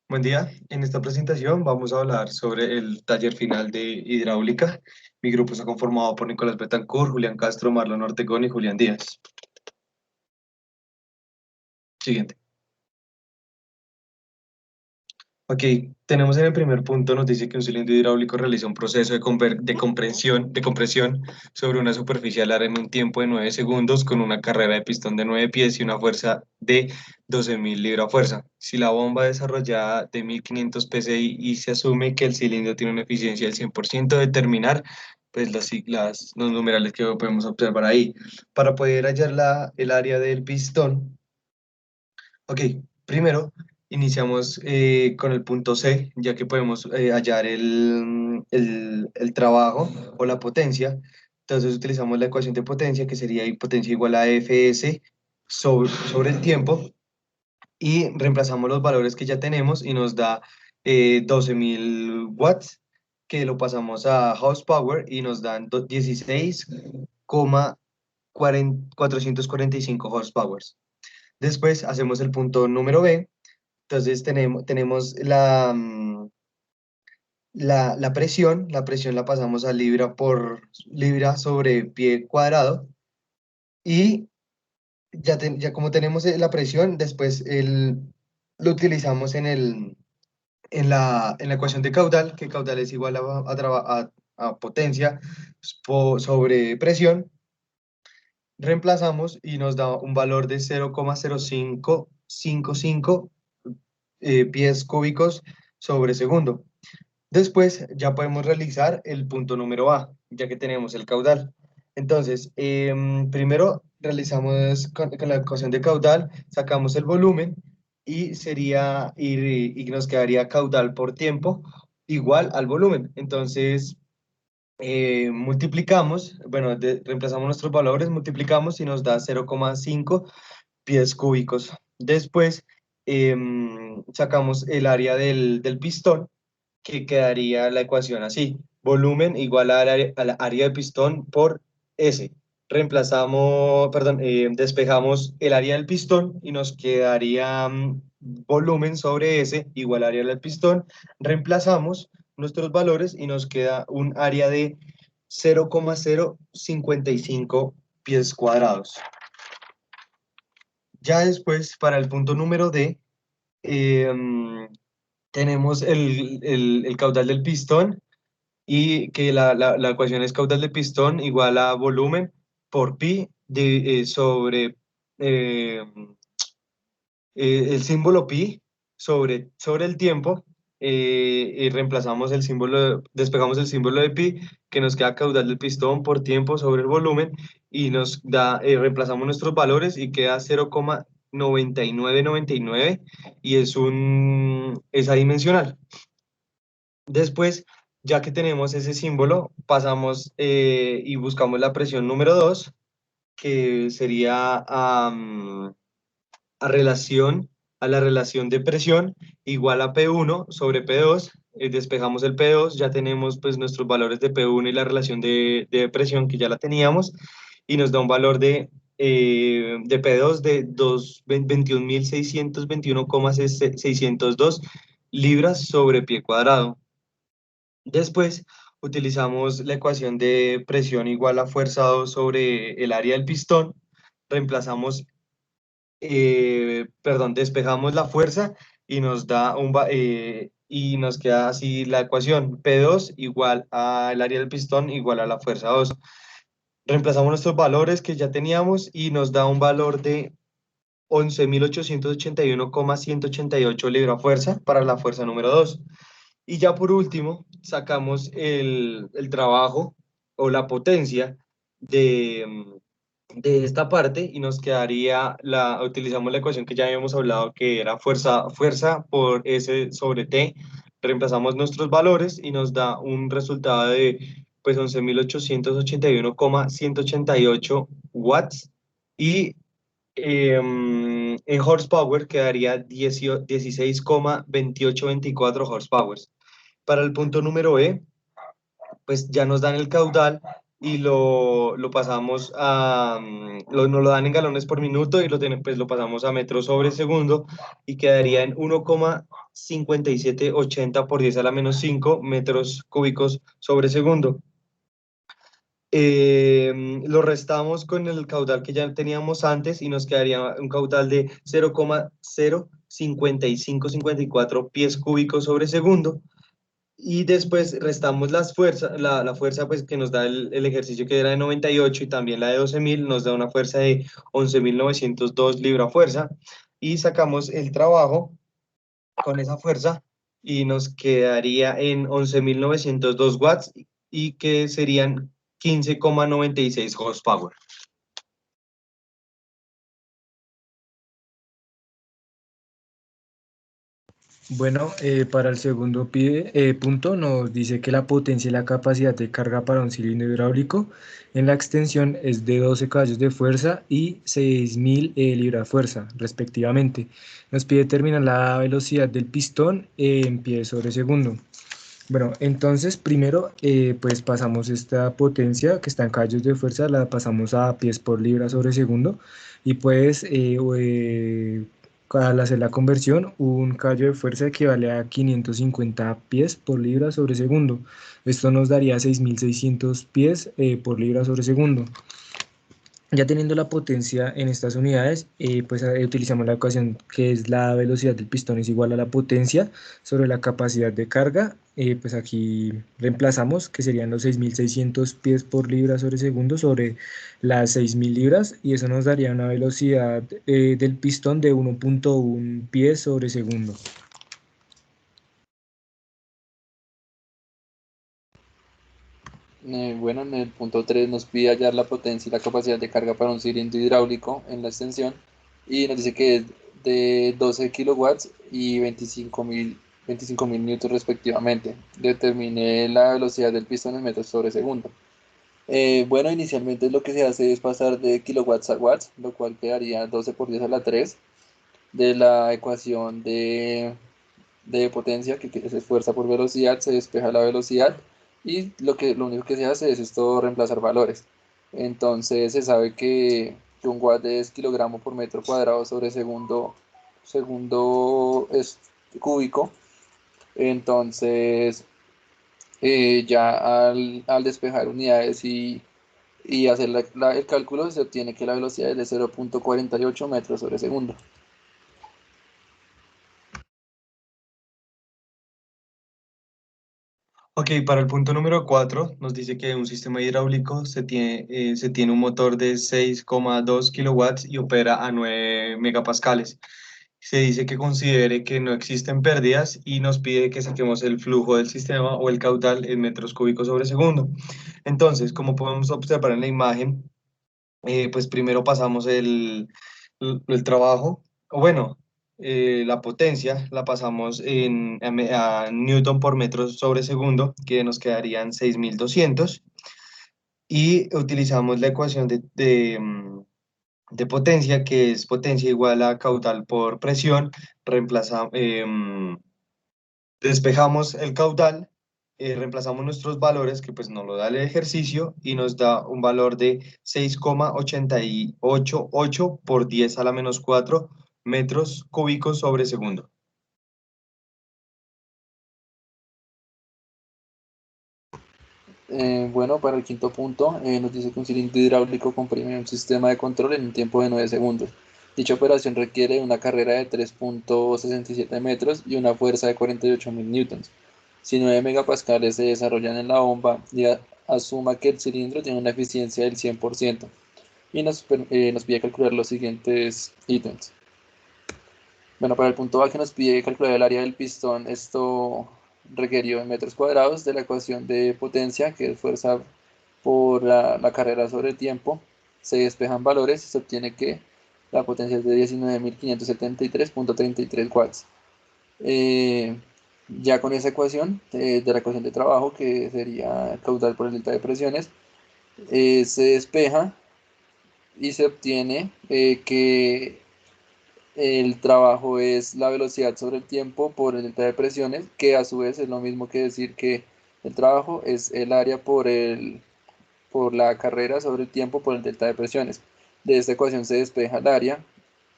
Buen día. En esta presentación vamos a hablar sobre el taller final de hidráulica. Mi grupo está conformado por Nicolás Betancourt, Julián Castro, Marlon Ortegón y Julián Díaz. Siguiente. Ok, tenemos en el primer punto, nos dice que un cilindro hidráulico realiza un proceso de compresión sobre una superficie al área en un tiempo de 9 segundos con una carrera de pistón de 9 pies y una fuerza de 12.000 libras fuerza. Si la bomba desarrollada de 1.500 psi y se asume que el cilindro tiene una eficiencia del 100%, determinar pues los numerales que podemos observar ahí. Para poder hallar el área del pistón, ok, primero iniciamos con el punto C, ya que podemos hallar el trabajo o la potencia. Entonces utilizamos la ecuación de potencia, que sería I potencia igual a Fs sobre el tiempo, y reemplazamos los valores que ya tenemos y nos da 12.000 watts, que lo pasamos a horsepower y nos dan 16,445 horsepower. Después hacemos el punto número B. Entonces tenemos la presión. La presión la pasamos a libra por libra sobre pie cuadrado. Y ya como tenemos la presión, después lo utilizamos en la ecuación de caudal, que caudal es igual a potencia sobre presión. Reemplazamos y nos da un valor de 0,0555 pies cúbicos sobre segundo. Después ya podemos realizar el punto número A, ya que tenemos el caudal. Entonces, primero realizamos con la ecuación de caudal, sacamos el volumen y nos quedaría caudal por tiempo igual al volumen. Entonces, multiplicamos, bueno, reemplazamos nuestros valores, multiplicamos y nos da 0,5 pies cúbicos. Después, sacamos el área del pistón, que quedaría la ecuación así: volumen igual al área de pistón por S. Reemplazamos, perdón, despejamos el área del pistón y nos quedaría volumen sobre S igual área del pistón. Reemplazamos nuestros valores y nos queda un área de 0,055 pies cuadrados. Ya después, para el punto número D, em, tenemos el caudal del pistón, y que la ecuación es caudal de pistón igual a volumen por pi sobre eh, el símbolo pi sobre el tiempo. Y reemplazamos el símbolo, despegamos el símbolo de pi, que nos queda caudal del pistón por tiempo sobre el volumen, y nos da, reemplazamos nuestros valores y queda 0,9999, y es adimensional. Después, ya que tenemos ese símbolo, pasamos y buscamos la presión número 2, que sería a relación, a la relación de presión igual a P1 sobre P2. Despejamos el P2, ya tenemos pues nuestros valores de P1 y la relación de presión, que ya la teníamos, y nos da un valor de P2 de 21.621,602 libras sobre pie cuadrado. Después utilizamos la ecuación de presión igual a fuerza 2 sobre el área del pistón. Reemplazamos, perdón, despejamos la fuerza y y nos queda así la ecuación: P2 igual al área del pistón igual a la fuerza 2. Reemplazamos nuestros valores que ya teníamos y nos da un valor de 11.881,188 libra fuerza para la fuerza número 2. Y ya por último, sacamos el trabajo o la potencia de esta parte, y nos quedaría, utilizamos la ecuación que ya habíamos hablado, que era fuerza por S sobre T. Reemplazamos nuestros valores y nos da un resultado de pues 11.881,188 watts, y en horsepower quedaría 16,2824 horsepower. Para el punto número E, pues ya nos dan el caudal y lo pasamos a, nos lo dan en galones por minuto y pues lo pasamos a metros sobre segundo y quedaría en 1,5780 por 10 a la menos 5 metros cúbicos sobre segundo. Lo restamos con el caudal que ya teníamos antes y nos quedaría un caudal de 0,05554 pies cúbicos sobre segundo. Y después restamos la fuerza pues, que nos da el ejercicio que era de 98 y también la de 12.000 nos da una fuerza de 11.902 libra fuerza. Y sacamos el trabajo con esa fuerza y nos quedaría en 11.902 watts y que serían 15,96 horsepower. Bueno, para el segundo punto nos dice que la potencia y la capacidad de carga para un cilindro hidráulico en la extensión es de 12 caballos de fuerza y 6.000 libras-fuerza, respectivamente. Nos pide determinar la velocidad del pistón en pies sobre segundo. Bueno, entonces primero pues pasamos esta potencia que está en caballos de fuerza, la pasamos a pies por libra sobre segundo y pues al hacer la conversión un caballo de fuerza equivale a 550 pies por libra sobre segundo. Esto nos daría 6.600 pies por libra sobre segundo. Ya teniendo la potencia en estas unidades, pues utilizamos la ecuación que es la velocidad del pistón es igual a la potencia sobre la capacidad de carga. Pues aquí reemplazamos que serían los 6.600 pies por libra sobre segundo sobre las 6.000 libras y eso nos daría una velocidad del pistón de 1,1 pies sobre segundo. Bueno, en el punto 3 nos pide hallar la potencia y la capacidad de carga para un cilindro hidráulico en la extensión y nos dice que es de 12 kilowatts y 25.000 newtons respectivamente. Determine la velocidad del pistón en metros sobre segundo. Bueno, inicialmente lo que se hace es pasar de kilowatts a watts, lo cual quedaría 12 por 10 a la 3 de la ecuación de potencia, que es fuerza por velocidad, se despeja la velocidad y lo único que se hace es esto reemplazar valores. Entonces se sabe que un watt es kilogramo por metro cuadrado sobre segundo es cúbico. Entonces ya al despejar unidades y hacer el cálculo se obtiene que la velocidad es de 0,48 metros sobre segundo. Ok, para el punto número 4 nos dice que un sistema hidráulico se tiene un motor de 6,2 kilowatts y opera a 9 megapascales. Se dice que considere que no existen pérdidas y nos pide que saquemos el flujo del sistema o el caudal en metros cúbicos sobre segundo. Entonces, como podemos observar en la imagen, pues primero pasamos el trabajo, o bueno, la potencia la pasamos a Newton por metro sobre segundo, que nos quedarían 6.200 y utilizamos la ecuación de potencia, que es potencia igual a caudal por presión, despejamos el caudal, reemplazamos nuestros valores, que pues nos lo da el ejercicio, y nos da un valor de 6,888 por 10 a la menos 4 metros cúbicos sobre segundo. Bueno, para el quinto punto, nos dice que un cilindro hidráulico comprime un sistema de control en un tiempo de 9 segundos. Dicha operación requiere una carrera de 3,67 metros y una fuerza de 48.000 newtons. Si 9 megapascales se desarrollan en la bomba, asuma que el cilindro tiene una eficiencia del 100% y nos pide calcular los siguientes ítems. Bueno, para el punto A que nos pide calcular el área del pistón, esto requirió en metros cuadrados de la ecuación de potencia, que es fuerza por la carrera sobre el tiempo. Se despejan valores y se obtiene que la potencia es de 19.573,33 watts. Eh, ya con esa ecuación de la ecuación de trabajo, que sería el caudal por el delta de presiones, se despeja y se obtiene que el trabajo es la velocidad sobre el tiempo por el delta de presiones, que a su vez es lo mismo que decir que el trabajo es el área por la carrera sobre el tiempo por el delta de presiones. De esta ecuación se despeja el área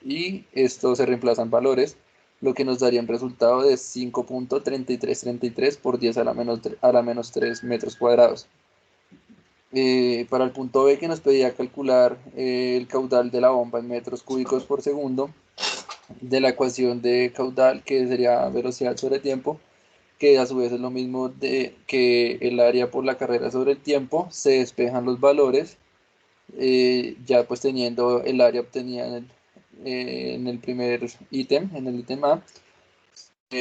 y esto se reemplazan valores, lo que nos daría un resultado de 5.3333 por 10 a la menos 3 metros cuadrados. Para el punto B, que nos pedía calcular el caudal de la bomba en metros cúbicos por segundo, de la ecuación de caudal, que sería velocidad sobre tiempo, que a su vez es lo mismo que el área por la carrera sobre el tiempo, se despejan los valores, ya pues teniendo el área obtenida en el primer ítem, en el ítem A,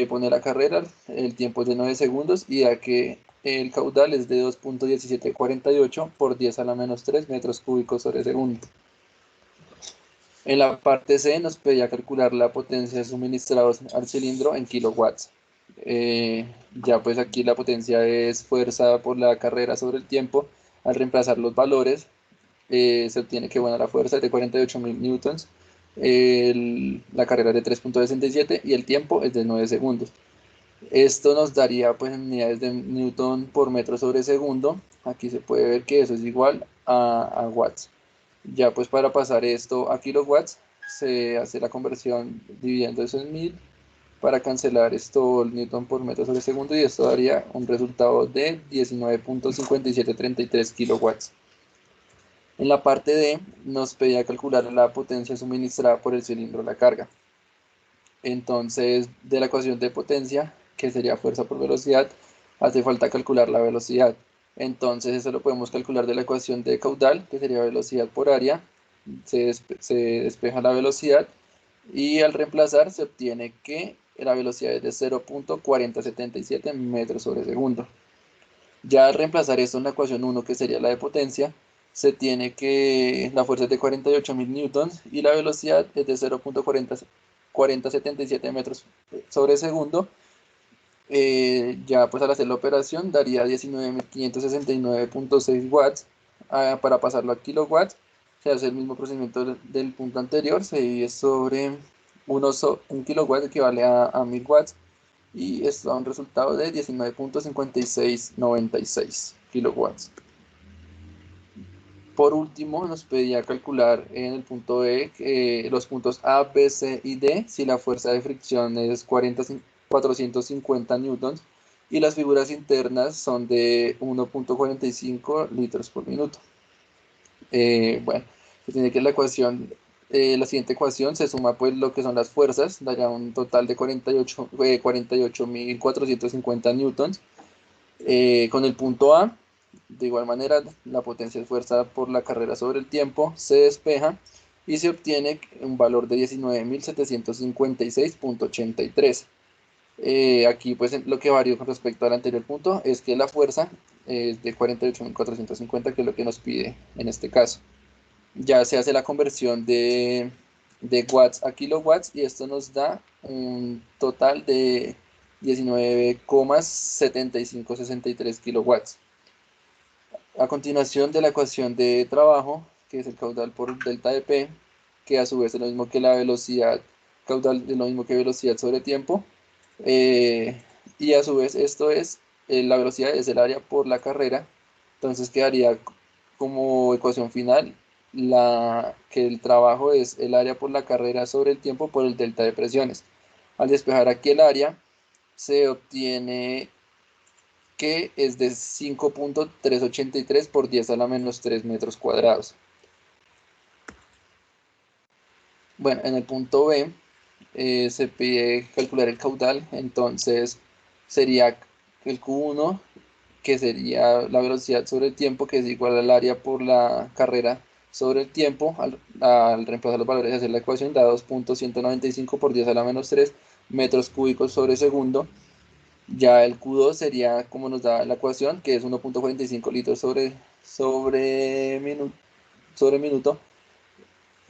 pone la carrera, el tiempo es de 9 segundos y ya que el caudal es de 2.1748 por 10 a la menos 3 metros cúbicos sobre segundo. En la parte C nos pedía calcular la potencia suministrada al cilindro en kilowatts. Ya pues aquí la potencia es fuerza por la carrera sobre el tiempo. Al reemplazar los valores, se obtiene que bueno, la fuerza es de 48.000 newtons, la carrera es de 3.67 y el tiempo es de 9 segundos. Esto nos daría pues en unidades de newton por metro sobre segundo. Aquí se puede ver que eso es igual a watts. Ya pues para pasar esto a kilowatts se hace la conversión dividiendo eso en 1000 para cancelar esto el newton por metro sobre segundo y esto daría un resultado de 19.5733 kilowatts. En la parte D nos pedía calcular la potencia suministrada por el cilindro de la carga. Entonces, de la ecuación de potencia, que sería fuerza por velocidad, hace falta calcular la velocidad. Entonces, eso lo podemos calcular de la ecuación de caudal, que sería velocidad por área. Se despeja la velocidad y al reemplazar se obtiene que la velocidad es de 0.4077 metros sobre segundo. Ya al reemplazar esto en la ecuación 1, que sería la de potencia, se tiene que la fuerza es de 48.000 newtons y la velocidad es de 0.4077 metros sobre segundo. Ya pues al hacer la operación daría 19.569.6 watts. Para pasarlo a kilowatts se hace el mismo procedimiento del punto anterior, se divide sobre un kilowatt equivale a 1000 watts y esto da un resultado de 19.5696 kilowatts. Por último, nos pedía calcular en el punto E los puntos A, B, C y D si la fuerza de fricción es 450 newtons y las figuras internas son de 1.45 litros por minuto. Bueno, se tiene que la siguiente ecuación se suma pues lo que son las fuerzas, daría un total de 48.450 newtons. Con el punto A, de igual manera, la potencia es fuerza por la carrera sobre el tiempo, se despeja y se obtiene un valor de 19.756.83. Aquí pues lo que varía con respecto al anterior punto es que la fuerza es de 48.450, que es lo que nos pide en este caso. Ya se hace la conversión de watts a kilowatts y esto nos da un total de 19,7563 kilowatts. A continuación de la ecuación de trabajo, que es el caudal por delta de P, que a su vez es lo mismo que la velocidad, caudal es lo mismo que velocidad sobre tiempo, y a su vez esto es, la velocidad es el área por la carrera, entonces quedaría como ecuación final que el trabajo es el área por la carrera sobre el tiempo por el delta de presiones. Al despejar aquí el área, se obtiene que es de 5.383 por 10 a la menos 3 metros cuadrados. Bueno, en el punto B se pide calcular el caudal, entonces sería el Q1, que sería la velocidad sobre el tiempo, que es igual al área por la carrera sobre el tiempo. Al reemplazar los valores y hacer la ecuación da 2.195 por 10 a la menos 3 metros cúbicos sobre segundo. Ya el Q2 sería como nos da la ecuación, que es 1.45 litros sobre minuto.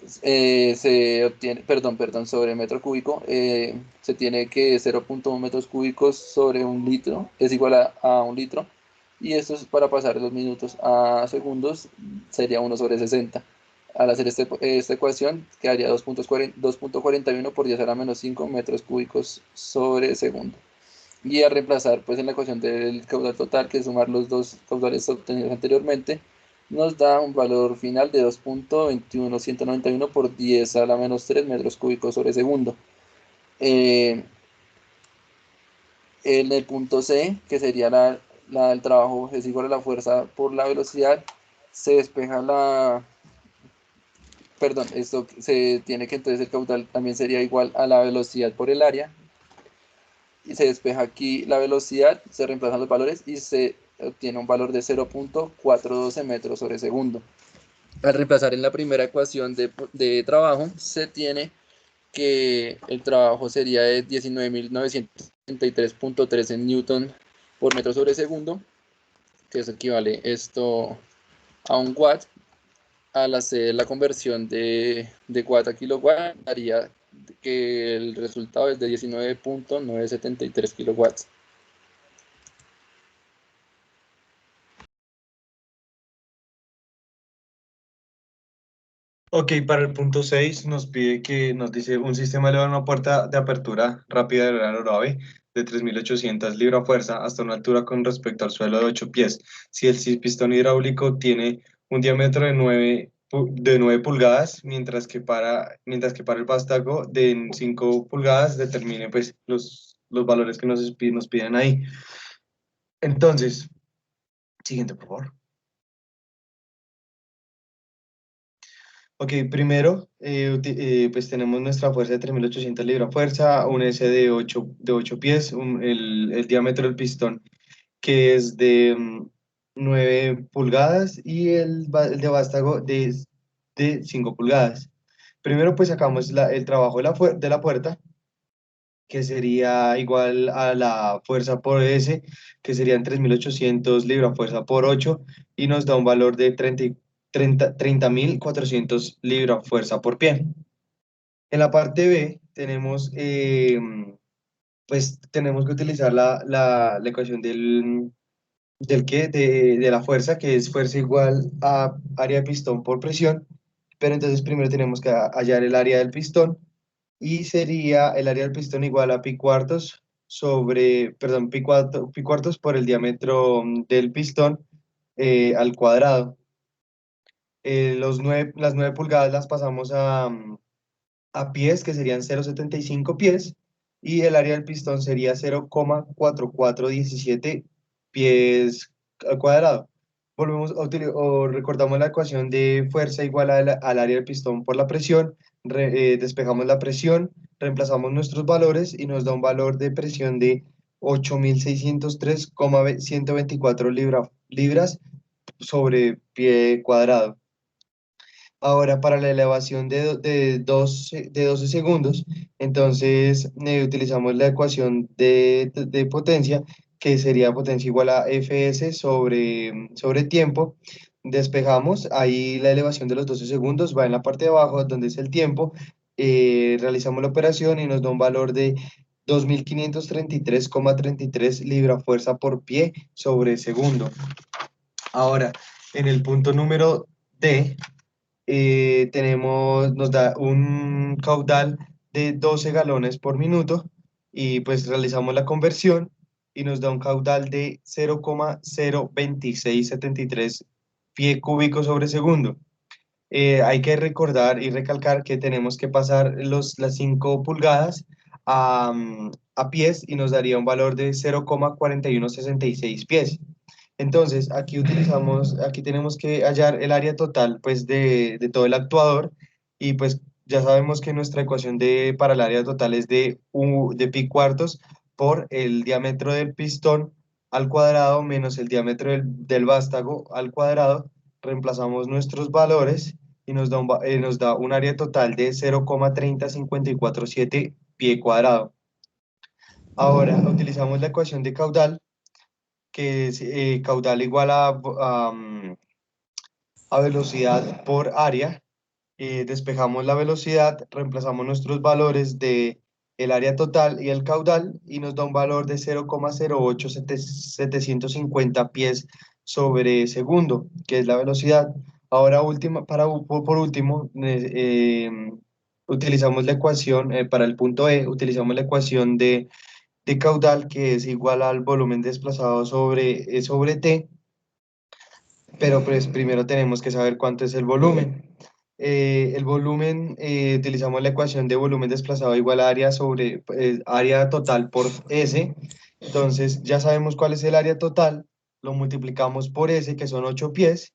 Se obtiene, perdón, sobre metro cúbico, se tiene que 0.1 metros cúbicos sobre un litro es igual a un litro. Y esto es para pasar los minutos a segundos, sería 1 sobre 60. Al hacer esta ecuación, quedaría 2.41 por 10 a la menos 5 metros cúbicos sobre segundo. Y a reemplazar pues en la ecuación del caudal total, que es sumar los dos caudales obtenidos anteriormente, nos da un valor final de 2.21191 por 10 a la menos 3 metros cúbicos sobre segundo. En el punto C, que sería el trabajo es igual a la fuerza por la velocidad, se despeja perdón, esto se tiene que entonces el caudal también sería igual a la velocidad por el área, y se despeja aquí la velocidad, se reemplazan los valores y se obtiene un valor de 0.412 metros sobre segundo. Al reemplazar en la primera ecuación de trabajo, se tiene que el trabajo sería de 19.973.3 en Newton por metro sobre segundo, que eso equivale esto a un watt. Al hacer la conversión de watt a kilowatt, daría que el resultado es de 19.973 kilowatts. Ok, para el punto 6 nos pide que nos dice un sistema eleva una puerta de apertura rápida del aeronave de 3.800 libra-fuerza hasta una altura con respecto al suelo de 8 pies. Si el pistón hidráulico tiene un diámetro de 9 pulgadas, mientras que para el vástago de 5 pulgadas, determine pues los valores que nos piden ahí. Entonces, siguiente, por favor. Ok, primero, pues tenemos nuestra fuerza de 3.800 libra-fuerza, un S de ocho pies, el diámetro del pistón que es de 9 pulgadas y el de vástago de 5 pulgadas. Primero, pues sacamos el trabajo de la puerta, que sería igual a la fuerza por S, que serían 3.800 libra-fuerza por 8, y nos da un valor de 30.400 libra-fuerza por pie. En la parte B pues tenemos que utilizar la ecuación de la fuerza, que es fuerza igual a área de pistón por presión, pero entonces primero tenemos que hallar el área del pistón, y sería el área del pistón igual a pi cuartos perdón, pi cuartos por el diámetro del pistón al cuadrado. Las 9 pulgadas las pasamos a pies, que serían 0,75 pies, y el área del pistón sería 0,4417 pies al cuadrado. O recordamos la ecuación de fuerza igual al área del pistón por la presión, despejamos la presión, reemplazamos nuestros valores y nos da un valor de presión de 8.603,124 libras sobre pie cuadrado. Ahora, para la elevación de 12 segundos, entonces utilizamos la ecuación de potencia, que sería potencia igual a Fs sobre tiempo. Despejamos, ahí la elevación de los 12 segundos va en la parte de abajo, donde es el tiempo. Realizamos la operación y nos da un valor de 2.533,33 libra fuerza por pie sobre segundo. Ahora, en el punto número D, nos da un caudal de 12 galones por minuto, y pues realizamos la conversión y nos da un caudal de 0,02673 pie cúbico sobre segundo. Hay que recordar y recalcar que tenemos que pasar las 5 pulgadas a pies, y nos daría un valor de 0,4166 pies. Entonces, aquí tenemos que hallar el área total, pues, de todo el actuador, y pues ya sabemos que nuestra ecuación para el área total es de pi cuartos por el diámetro del pistón al cuadrado menos el diámetro del vástago al cuadrado. Reemplazamos nuestros valores y nos da un área total de 0,30547 pie cuadrado. Ahora, utilizamos la ecuación de caudal, que es caudal igual a velocidad por área. Despejamos la velocidad, reemplazamos nuestros valores de el área total y el caudal, y nos da un valor de 0,08750 pies sobre segundo, que es la velocidad. Ahora, por último, utilizamos la ecuación, para el punto E, utilizamos la ecuación de caudal, que es igual al volumen desplazado sobre T, pero pues primero tenemos que saber cuánto es el volumen. El volumen, utilizamos la ecuación de volumen desplazado igual a área sobre área total por S. Entonces ya sabemos cuál es el área total, lo multiplicamos por S, que son 8 pies,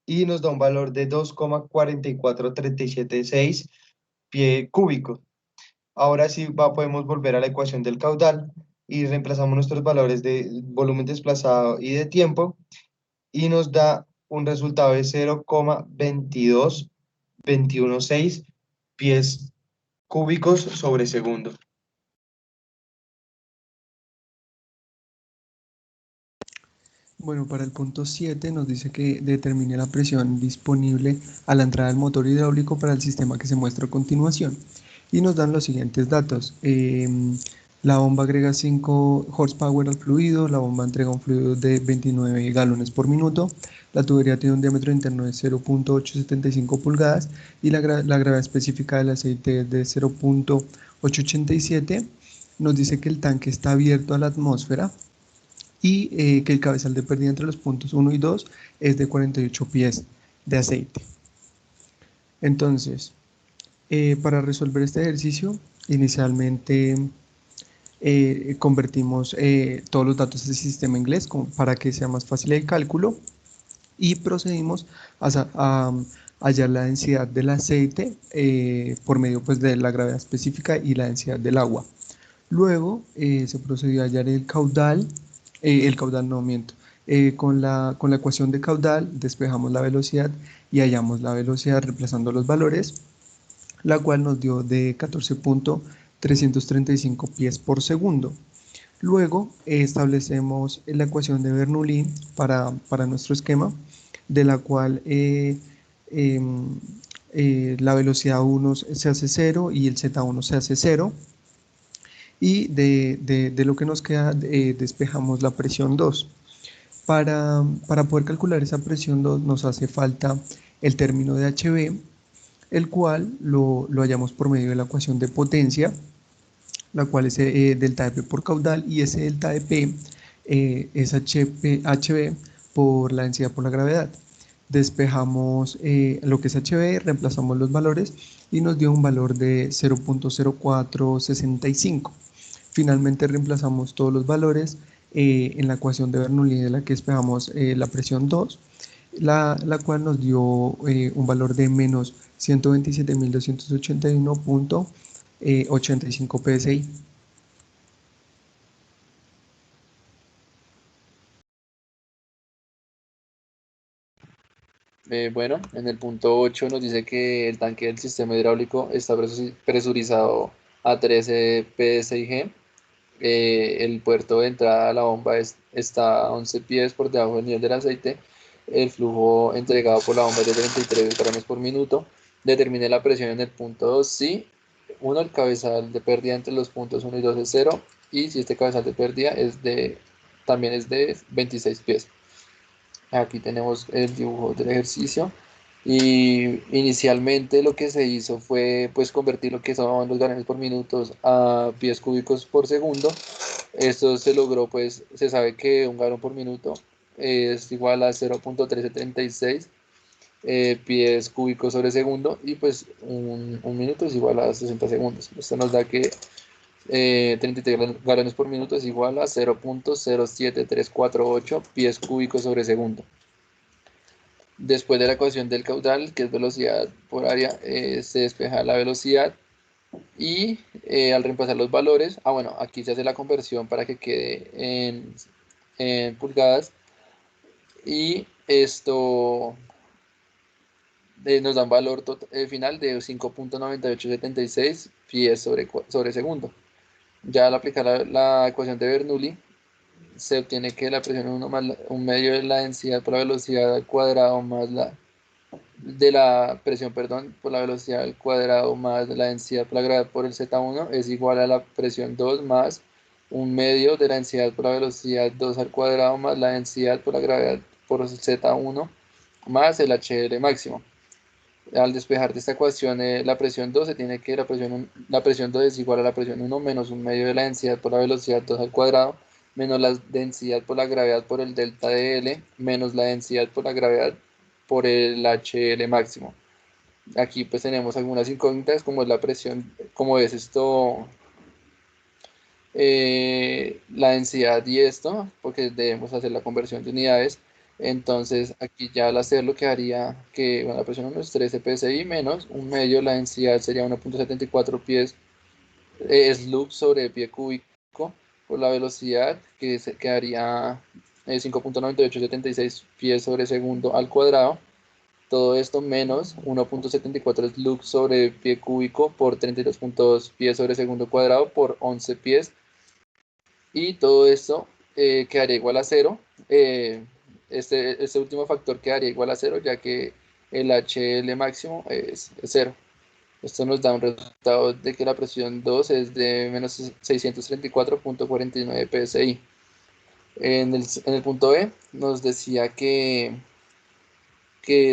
y nos da un valor de 2,44376 pie cúbico. Ahora sí podemos volver a la ecuación del caudal y reemplazamos nuestros valores de volumen desplazado y de tiempo y nos da un resultado de 0,22216 pies cúbicos sobre segundo. Bueno, para el punto 7 nos dice que determine la presión disponible a la entrada del motor hidráulico para el sistema que se muestra a continuación. Y nos dan los siguientes datos. La bomba agrega 5 horsepower al fluido, la bomba entrega un fluido de 29 galones por minuto, la tubería tiene un diámetro interno de 0,875 pulgadas y la gravedad específica del aceite es de 0,887. Nos dice que el tanque está abierto a la atmósfera y que el cabezal de pérdida entre los puntos 1 y 2 es de 48 pies de aceite. Entonces, para resolver este ejercicio, inicialmente convertimos todos los datos del sistema inglés para que sea más fácil el cálculo y procedimos a hallar la densidad del aceite por medio pues, de la gravedad específica y la densidad del agua. Luego se procedió a hallar el caudal no miento. Con la ecuación de caudal despejamos la velocidad y hallamos la velocidad reemplazando los valores, la cual nos dio de 14,335 pies por segundo. Luego establecemos la ecuación de Bernoulli para nuestro esquema, de la cual la velocidad 1 se hace 0 y el Z1 se hace 0. Y de lo que nos queda despejamos la presión 2. Para poder calcular esa presión 2 nos hace falta el término de HB, el cual lo hallamos por medio de la ecuación de potencia, la cual es delta de P por caudal, y ese delta de P es HB por la densidad por la gravedad. Despejamos lo que es HB, reemplazamos los valores y nos dio un valor de 0,0465. Finalmente reemplazamos todos los valores en la ecuación de Bernoulli de la que despejamos la presión 2, la cual nos dio un valor de menos 127.281.85 psi. Bueno, en el punto 8 nos dice que el tanque del sistema hidráulico está presurizado a 13 psi. El puerto de entrada a la bomba está a 11 pies por debajo del nivel del aceite. El flujo entregado por la bomba es de 33 galones por minuto. Determine la presión en el punto 2 si 1 el cabezal de pérdida entre los puntos 1 y 2 es 0 y si este cabezal de pérdida también es de 26 pies. Aquí tenemos el dibujo del ejercicio y inicialmente lo que se hizo fue pues convertir lo que son los galones por minutos a pies cúbicos por segundo. Esto se logró, pues se sabe que un galón por minuto es igual a 0,376 pies cúbicos sobre segundo y pues un minuto es igual a 60 segundos. Esto nos da que 33 galones por minuto es igual a 0,07348 pies cúbicos sobre segundo. Después de la ecuación del caudal, que es velocidad por área, se despeja la velocidad y al reemplazar los valores, bueno, aquí se hace la conversión para que quede en pulgadas y esto nos da un valor final de 5,9876 pies sobre segundo. Ya al aplicar la ecuación de Bernoulli, se obtiene que la presión 1 más un medio de la densidad por la velocidad al cuadrado más la presión, perdón, por la velocidad al cuadrado más la densidad por la gravedad por el Z1 es igual a la presión 2 más un medio de la densidad por la velocidad 2 al cuadrado más la densidad por la gravedad por el Z1 más el HL máximo. Al despejar de esta ecuación la presión 2 se tiene que la presión 2 es igual a la presión 1 menos un medio de la densidad por la velocidad 2 al cuadrado menos la densidad por la gravedad por el delta de L, menos la densidad por la gravedad por el HL máximo. Aquí pues tenemos algunas incógnitas, como es la presión, como es esto, la densidad y esto, porque debemos hacer la conversión de unidades. Entonces aquí ya al hacerlo quedaría que bueno, la presión 1 es 13 psi menos un medio, la densidad sería 1.74 pies slug sobre pie cúbico por la velocidad, que se quedaría 5.9876 pies sobre segundo al cuadrado. Todo esto menos 1.74 slug sobre pie cúbico por 32.2 pies sobre segundo cuadrado por 11 pies. Y todo esto quedaría igual a 0. Este último factor quedaría igual a 0, ya que el HL máximo es 0. Esto nos da un resultado de que la presión 2 es de menos 634.49 psi. En el punto B nos decía que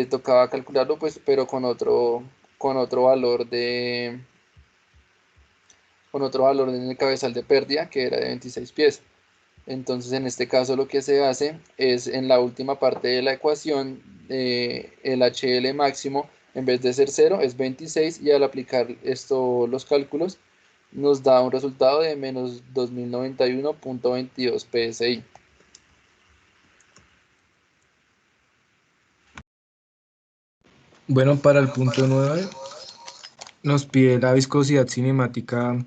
tocaba calcularlo, pues, pero con otro valor en el cabezal de pérdida, que era de 26 pies. Entonces, en este caso, lo que se hace es en la última parte de la ecuación, el HL máximo, en vez de ser 0, es 26, y al aplicar los cálculos, nos da un resultado de menos 2091.22 psi. Bueno, para el punto 9 nos pide la viscosidad cinemática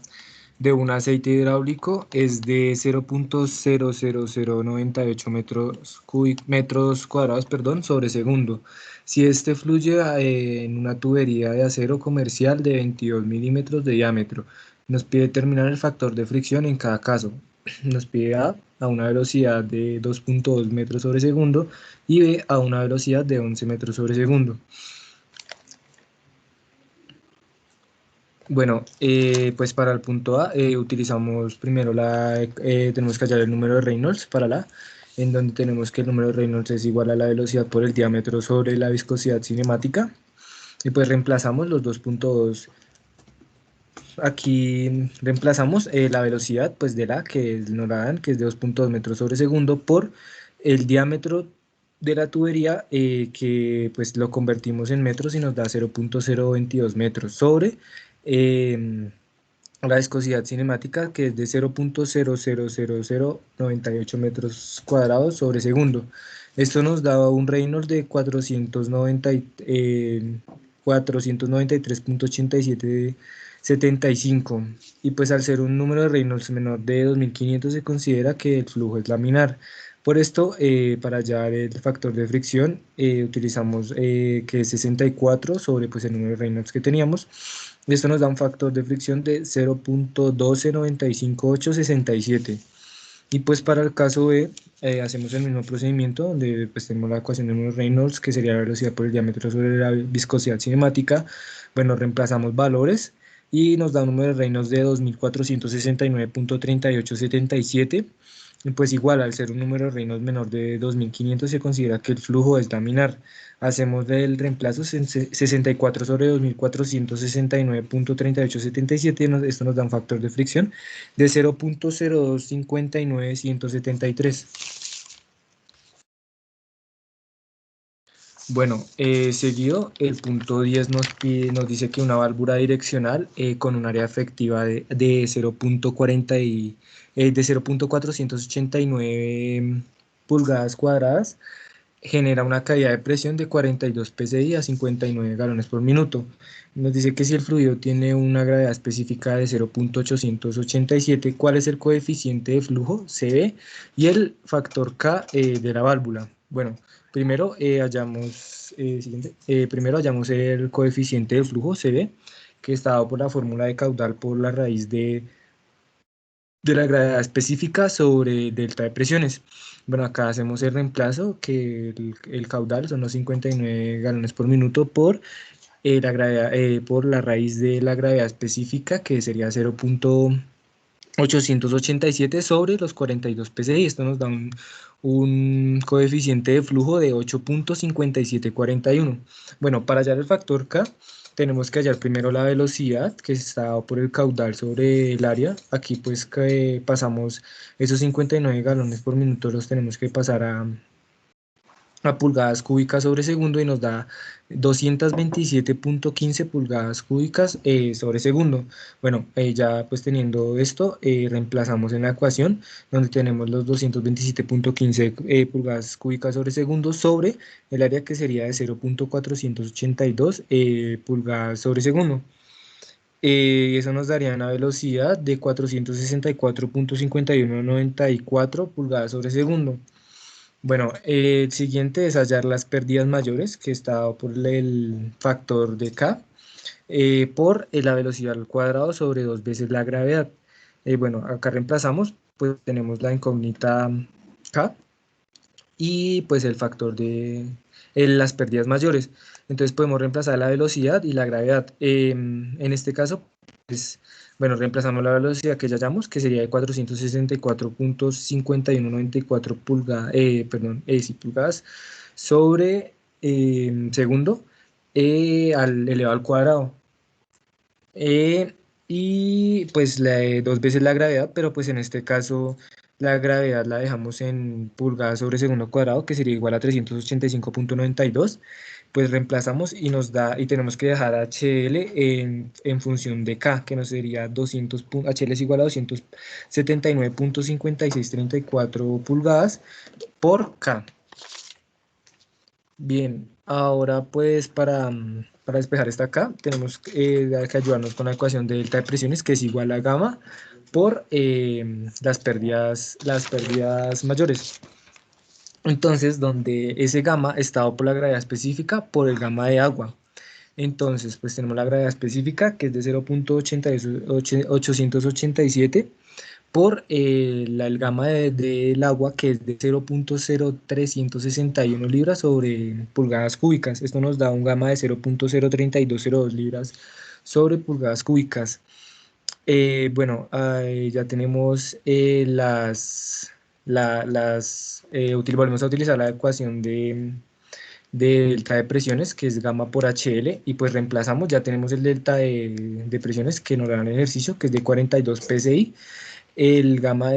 de un aceite hidráulico es de 0.00098 metros cuadrados, perdón, sobre segundo. Si este fluye en una tubería de acero comercial de 22 milímetros de diámetro, nos pide determinar el factor de fricción en cada caso. Nos pide a una velocidad de 2.2 metros sobre segundo y B a una velocidad de 11 metros sobre segundo. Bueno, pues para el punto A utilizamos primero tenemos que hallar el número de Reynolds para la, en donde tenemos que el número de Reynolds es igual a la velocidad por el diámetro sobre la viscosidad cinemática. Y pues reemplazamos los 2.2. Aquí reemplazamos la velocidad pues de la que nos la dan, que es de 2.2 metros sobre segundo, por el diámetro de la tubería, que pues lo convertimos en metros y nos da 0.022 metros sobre la viscosidad cinemática, que es de 0.00098 metros cuadrados sobre segundo. Esto nos da un Reynolds de 493.8775, y pues al ser un número de Reynolds menor de 2500 se considera que el flujo es laminar. Por esto, para hallar el factor de fricción, utilizamos que es 64 sobre pues, el número de Reynolds que teníamos. Esto nos da un factor de fricción de 0.1295867. Y pues para el caso B, hacemos el mismo procedimiento, donde pues tenemos la ecuación de número de Reynolds, que sería la velocidad por el diámetro sobre la viscosidad cinemática. Bueno, reemplazamos valores y nos da un número de Reynolds de 2469.3877. Y pues igual, al ser un número de Reynolds menor de 2500, se considera que el flujo es laminar. Hacemos el reemplazo 64 sobre 2469.3877. Esto nos da un factor de fricción de 0.0259173. Bueno, seguido, el punto 10 nos dice que una válvula direccional con un área efectiva de 0.489 pulgadas cuadradas genera una caída de presión de 42 psi a 59 galones por minuto. Nos dice que si el fluido tiene una gravedad específica de 0.887, ¿cuál es el coeficiente de flujo, CB, y el factor K de la válvula? Bueno, primero hallamos el coeficiente de flujo, CB, que está dado por la fórmula de caudal por la raíz de la gravedad específica sobre delta de presiones. Bueno, acá hacemos el reemplazo, que el caudal son los 59 galones por minuto por la gravedad, por la raíz de la gravedad específica, que sería 0.887 sobre los 42 psi. Esto nos da un coeficiente de flujo de 8.5741. Bueno, para hallar el factor K, tenemos que hallar primero la velocidad que está dado por el caudal sobre el área. Aquí pues que pasamos esos 59 galones por minuto, los tenemos que pasar a pulgadas cúbicas sobre segundo y nos da 227.15 pulgadas cúbicas sobre segundo. Bueno, ya pues teniendo esto, reemplazamos en la ecuación donde tenemos los 227.15 pulgadas cúbicas sobre segundo sobre el área que sería de 0.482 pulgadas sobre segundo. Eso nos daría una velocidad de 464.5194 pulgadas sobre segundo. Bueno, el siguiente es hallar las pérdidas mayores, que está dado por el factor de K, por la velocidad al cuadrado sobre 2 veces la gravedad. Bueno, acá reemplazamos, pues tenemos la incógnita K y pues el factor de las pérdidas mayores. Entonces podemos reemplazar la velocidad y la gravedad. En este caso, pues, bueno, reemplazamos la velocidad que ya hallamos, que sería de 464.5194 pulgadas, perdón, sí, pulgadas sobre segundo al elevado al cuadrado. Y pues dos veces la gravedad, pero pues en este caso la gravedad la dejamos en pulgadas sobre segundo cuadrado, que sería igual a 385.92. Pues reemplazamos y nos da, y tenemos que dejar HL en función de K, que nos sería 200, HL es igual a 279.5634 pulgadas por K. Bien, ahora pues para despejar esta acá tenemos que ayudarnos con la ecuación de delta de presiones, que es igual a gamma por las pérdidas mayores. Entonces, donde ese gamma está dado por la gravedad específica por el gamma de agua. Entonces, pues tenemos la gravedad específica, que es de 0.887 por el gamma del agua, que es de 0.0361 libras sobre pulgadas cúbicas. Esto nos da un gamma de 0.03202 libras sobre pulgadas cúbicas. Bueno, ya tenemos volvemos a utilizar la ecuación de delta de presiones, que es gamma por HL, y pues reemplazamos, ya tenemos el delta de presiones que nos da el ejercicio, que es de 42 psi. El gamma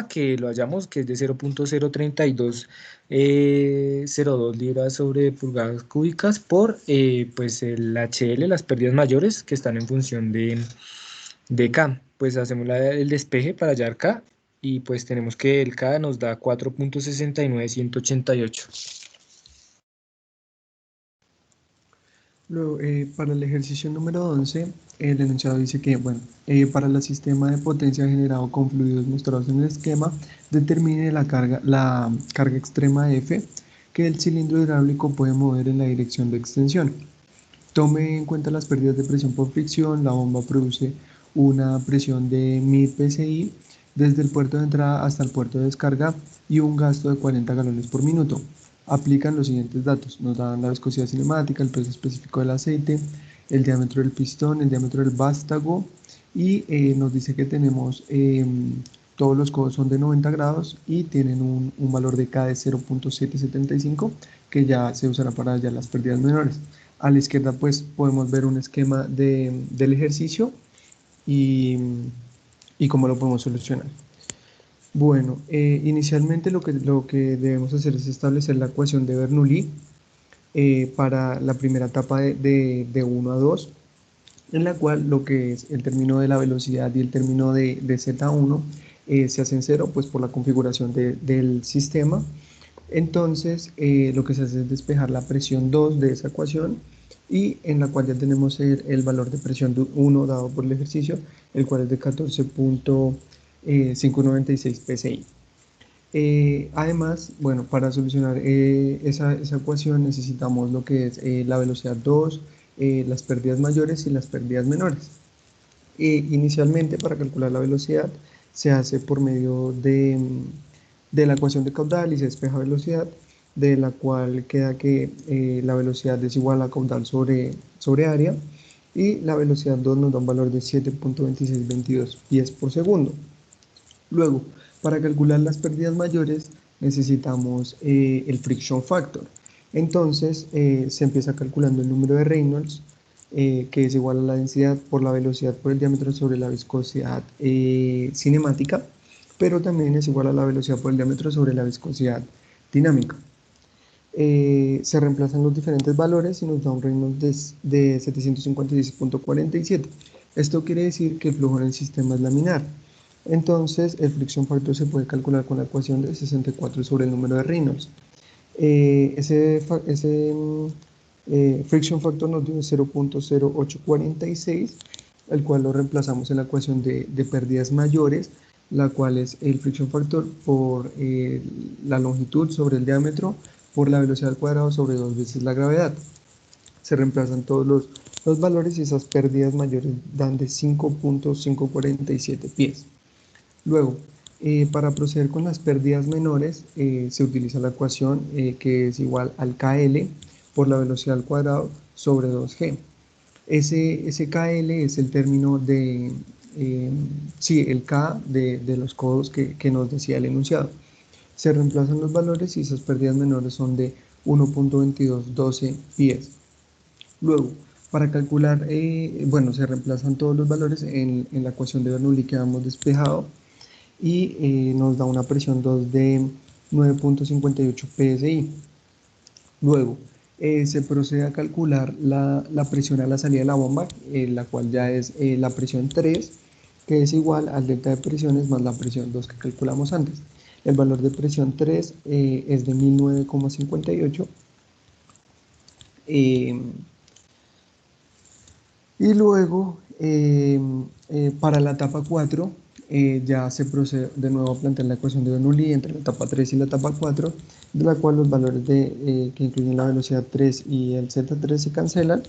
que lo hallamos, que es de 0.03202 libras sobre pulgadas cúbicas por pues el HL, las pérdidas mayores que están en función de K. Pues hacemos el despeje para hallar K y pues tenemos que el K nos da 4.69188. Luego, para el ejercicio número 11, el enunciado dice que, bueno, para el sistema de potencia generado con fluidos mostrados en el esquema, determine la carga extrema F que el cilindro hidráulico puede mover en la dirección de extensión. Tome en cuenta las pérdidas de presión por fricción. La bomba produce una presión de 1000 psi desde el puerto de entrada hasta el puerto de descarga y un gasto de 40 galones por minuto. Aplican los siguientes datos. Nos dan la viscosidad cinemática, el peso específico del aceite, el diámetro del pistón, el diámetro del vástago y nos dice que tenemos todos los codos son de 90 grados y tienen un valor de K de 0.775 que ya se usará para hallar las pérdidas menores. A la izquierda pues podemos ver un esquema del ejercicio y cómo lo podemos solucionar. Bueno, inicialmente lo que debemos hacer es establecer la ecuación de Bernoulli para la primera etapa de 1 a 2, en la cual lo que es el término de la velocidad y el término de Z1 se hacen cero pues por la configuración del sistema. Entonces lo que se hace es despejar la presión 2 de esa ecuación y en la cual ya tenemos el valor de presión 1 dado por el ejercicio, el cual es de 14.596 psi. Además, bueno, para solucionar esa ecuación necesitamos lo que es la velocidad 2, las pérdidas mayores y las pérdidas menores. Inicialmente, para calcular la velocidad, se hace por medio de la ecuación de caudal y se despeja velocidad, de la cual queda que la velocidad es igual a caudal sobre área, y la velocidad 2 nos da un valor de 7.2622 pies por segundo. Luego, para calcular las pérdidas mayores necesitamos el friction factor, Entonces se empieza calculando el número de Reynolds, que es igual a la densidad por la velocidad por el diámetro sobre la viscosidad cinemática, pero también es igual a la velocidad por el diámetro sobre la viscosidad dinámica. Se reemplazan los diferentes valores y nos da un Reynolds de 756.47. Esto quiere decir que el flujo en el sistema es laminar. Entonces, el friction factor se puede calcular con la ecuación de 64 sobre el número de Reynolds. Ese friction factor nos dio 0.0846, el cual lo reemplazamos en la ecuación de pérdidas mayores, la cual es el friction factor por la longitud sobre el diámetro por la velocidad al cuadrado sobre 2 veces la gravedad. Se reemplazan todos los valores y esas pérdidas mayores dan de 5.547 pies. Luego, para proceder con las pérdidas menores, se utiliza la ecuación que es igual al KL por la velocidad al cuadrado sobre 2G. Ese KL es el término de, sí, el K de los codos que nos decía el enunciado. Se reemplazan los valores y esas pérdidas menores son de 1.2212 pies. Luego, para calcular, bueno, se reemplazan todos los valores en la ecuación de Bernoulli que habíamos despejado y nos da una presión 2 de 9.58 psi. Luego, se procede a calcular la presión a la salida de la bomba, la cual ya es la presión 3, que es igual al delta de presiones más la presión 2 que calculamos antes. El valor de presión 3 es de 1009,58. Y luego, para la etapa 4, ya se procede de nuevo a plantear la ecuación de Bernoulli entre la etapa 3 y la etapa 4, de la cual los valores que incluyen la velocidad 3 y el Z3 se cancelan.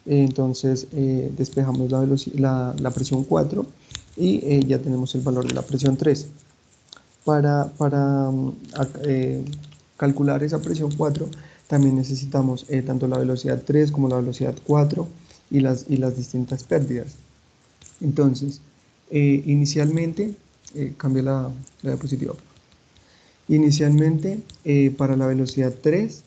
Entonces, despejamos la presión 4 y ya tenemos el valor de la presión 3. Para calcular esa presión 4, también necesitamos tanto la velocidad 3 como la velocidad 4 y las distintas pérdidas. Entonces, inicialmente, cambia la diapositiva. Inicialmente, para la velocidad 3,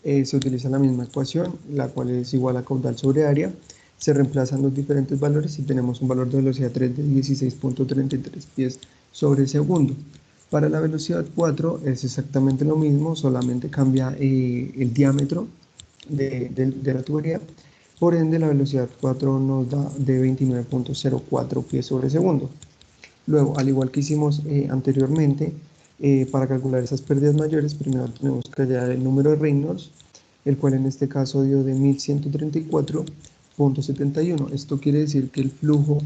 se utiliza la misma ecuación, la cual es igual a caudal sobre área. Se reemplazan los diferentes valores y tenemos un valor de velocidad 3 de 16.33 pies sobre segundo. Para la velocidad 4 es exactamente lo mismo, solamente cambia el diámetro de la tubería. Por ende, la velocidad 4 nos da de 29.04 pies sobre segundo. Luego, al igual que hicimos anteriormente, para calcular esas pérdidas mayores, primero tenemos que hallar el número de Reynolds, el cual en este caso dio de 1134.71. Esto quiere decir que el flujo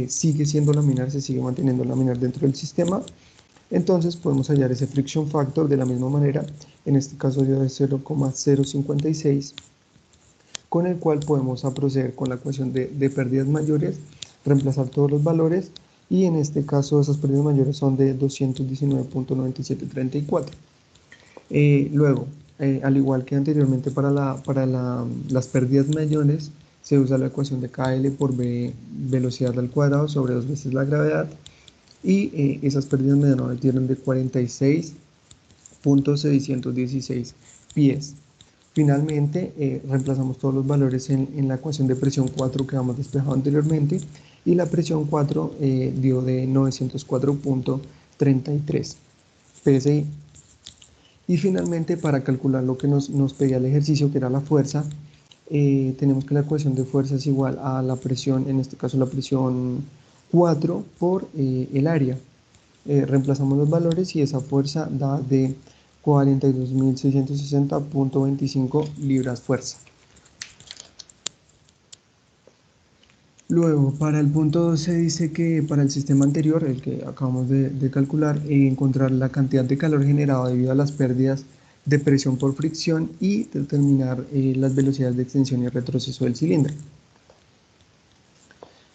sigue siendo laminar, se sigue manteniendo laminar dentro del sistema. Entonces podemos hallar ese friction factor de la misma manera, en este caso dio de 0,056, con el cual podemos proceder con la ecuación de pérdidas mayores, reemplazar todos los valores y en este caso esas pérdidas mayores son de 219.9734. Luego, al igual que anteriormente para las pérdidas mayores, se usa la ecuación de KL por V velocidad al cuadrado sobre 2 veces la gravedad y esas pérdidas menores dieron de 46.616 pies. Finalmente, reemplazamos todos los valores en la ecuación de presión 4 que habíamos despejado anteriormente y la presión 4 dio de 904.33 psi. Y finalmente, para calcular lo que nos pedía el ejercicio, que era la fuerza, tenemos que la ecuación de fuerza es igual a la presión, en este caso la presión 4 por el área. Reemplazamos los valores y esa fuerza da de 42.660.25 libras fuerza. Luego, para el punto 12 dice que para el sistema anterior, el que acabamos de calcular, encontrar la cantidad de calor generado debido a las pérdidas de presión por fricción y determinar las velocidades de extensión y retroceso del cilindro.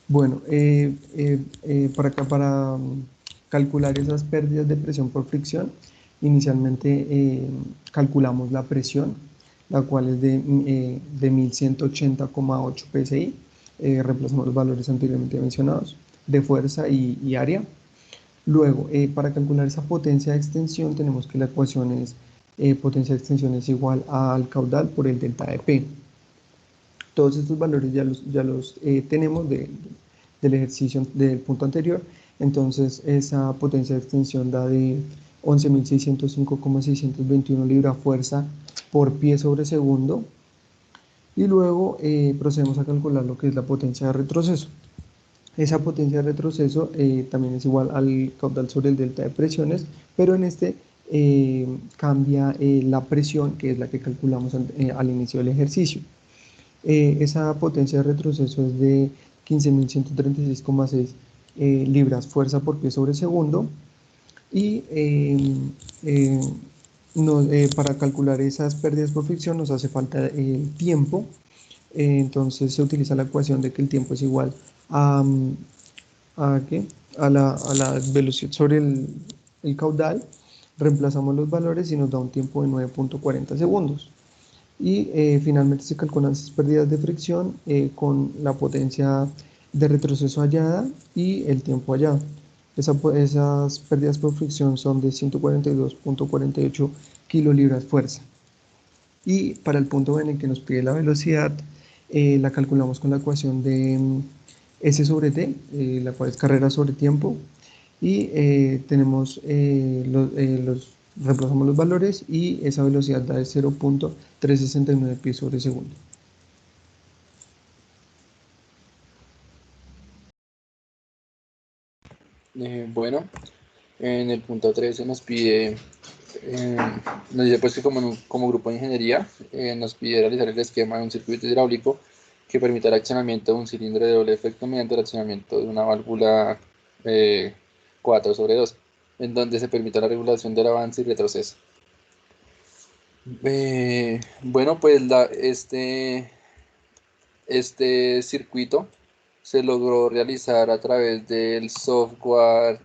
Bueno, para calcular esas pérdidas de presión por fricción, inicialmente calculamos la presión, la cual es de 1180,8 psi. Reemplazamos los valores anteriormente mencionados de fuerza y área. Luego, para calcular esa potencia de extensión tenemos que la ecuación es potencia de extensión es igual al caudal por el delta de P. Todos estos valores ya los tenemos del ejercicio del punto anterior. Entonces esa potencia de extensión da de 11.605,621 libra-fuerza por pie sobre segundo. Y luego procedemos a calcular lo que es la potencia de retroceso. Esa potencia de retroceso también es igual al caudal sobre el delta de presiones, pero en este cambia la presión, que es la que calculamos al inicio del ejercicio. Esa potencia de retroceso es de 15.136,6 libras fuerza por pie sobre segundo. Y para calcular esas pérdidas por fricción nos hace falta el tiempo. Entonces se utiliza la ecuación de que el tiempo es igual a la velocidad sobre el caudal. Reemplazamos los valores y nos da un tiempo de 9.40 segundos. Y finalmente se calculan esas pérdidas de fricción con la potencia de retroceso hallada y el tiempo hallado. Esas pérdidas por fricción son de 142.48 kilolibras fuerza. Y para el punto en el que nos pide la velocidad, la calculamos con la ecuación de S sobre T, la cual es carrera sobre tiempo. Y tenemos reemplazamos los valores y esa velocidad da de 0.369 pies sobre segundo. Bueno, en el punto 13 nos pide, nos dice pues que como grupo de ingeniería nos pide realizar el esquema de un circuito hidráulico que permita el accionamiento de un cilindro de doble efecto mediante el accionamiento de una válvula 4/2, en donde se permita la regulación del avance y retroceso. Bueno, pues este circuito se logró realizar a través del software